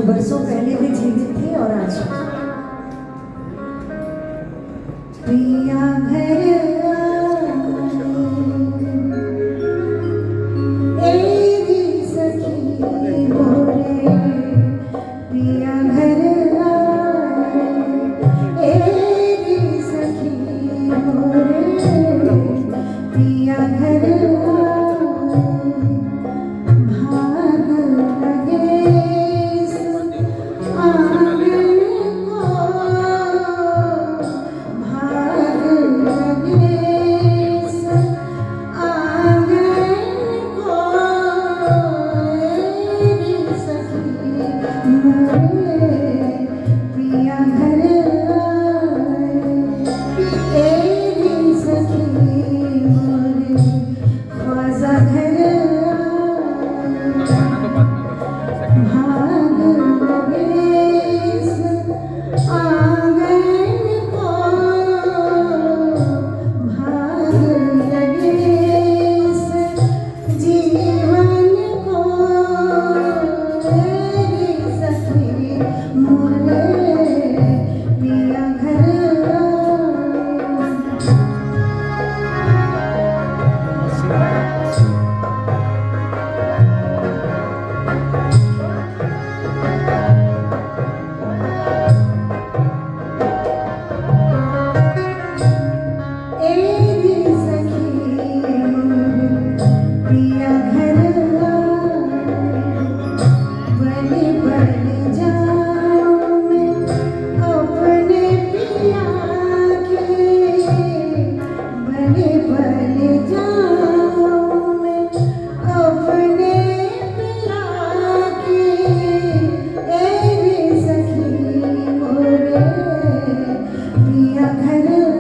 बरसों पहले भी जीवित थे और आज पिया घर एरी सखी मोरे पिया घर एरी सखी मोरे पिया घर पिया घर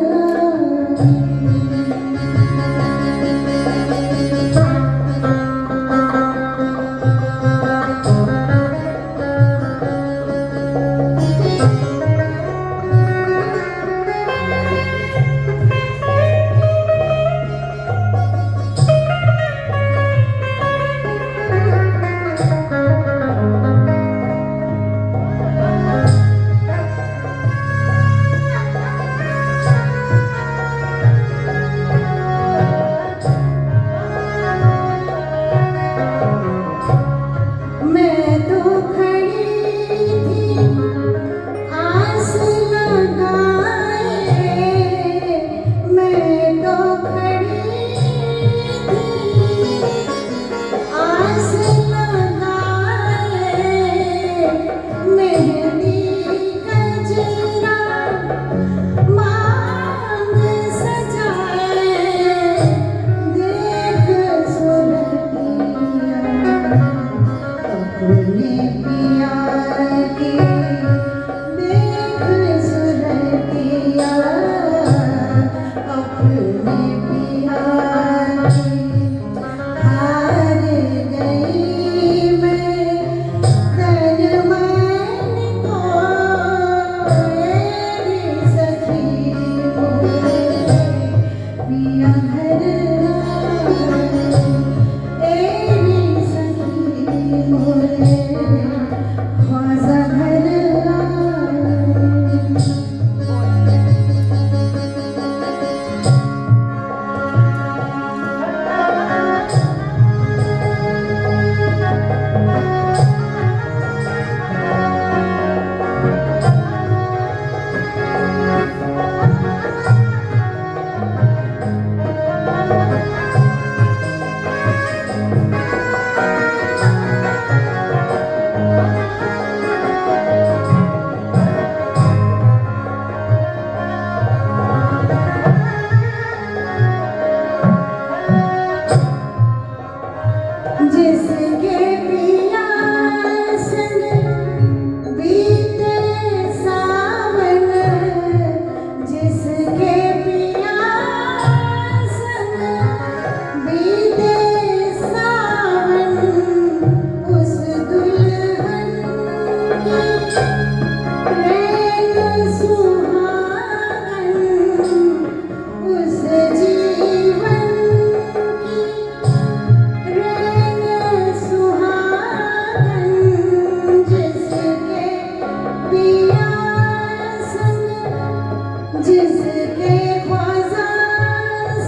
जिसके ख्वाजा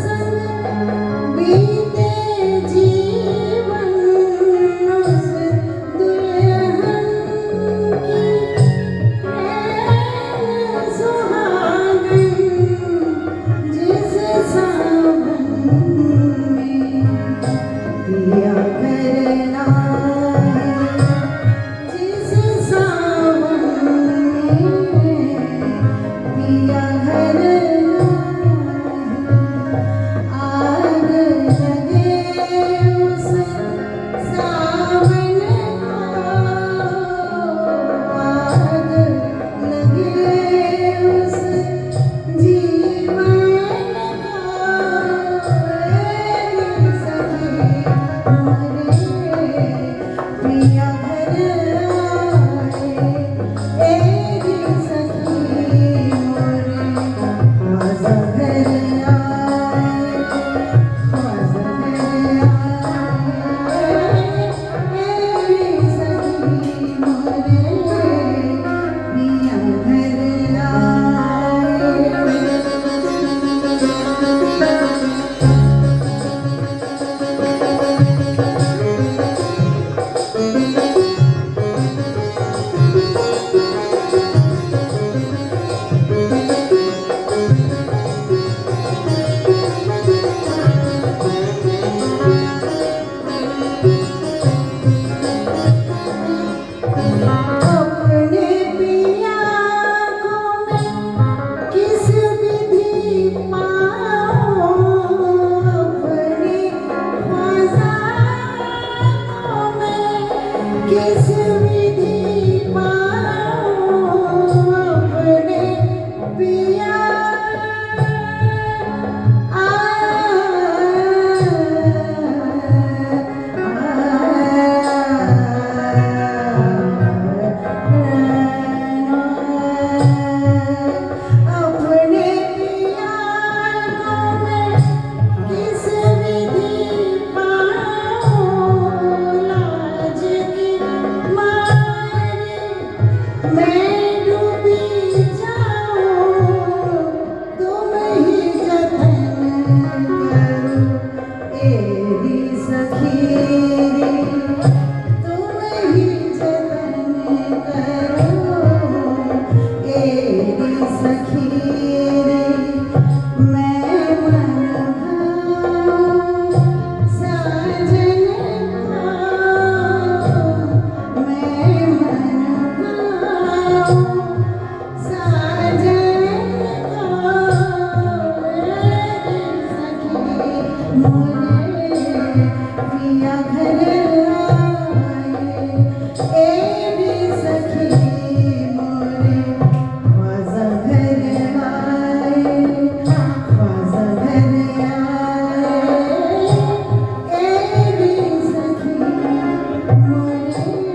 संग बीते जीवन उस दुल्हन की प्रेम सुहागन जिस सावन में पिया करना जिस सावन में पिया घर आग लगे उस सावन को आग लगे उस जीवन को सखी मोरे पिया घर आए सखी मोरे ख्वाजा घर आए ख्वाजा घर आए सखी मोरे पिया घर आए अपने पिया को मैं किस विधि पाऊं अपने ख्वाजा को मैं किस विधि पाऊं अपने पिया अपने पिया को मैं किस विधि पाऊं लाज की मारे मैं डूबी जाऊं तुम ही जतन करो एरी सखी तुम ही जतन करो एरी सखी मैं मन भाऊं साजन भाऊं मैं मन भाऊं साजन भाऊं सखी मोरे पिया घर आए सखी मोरे ख्वाजा घर आए ख्वाजा घर आए सखी मोरे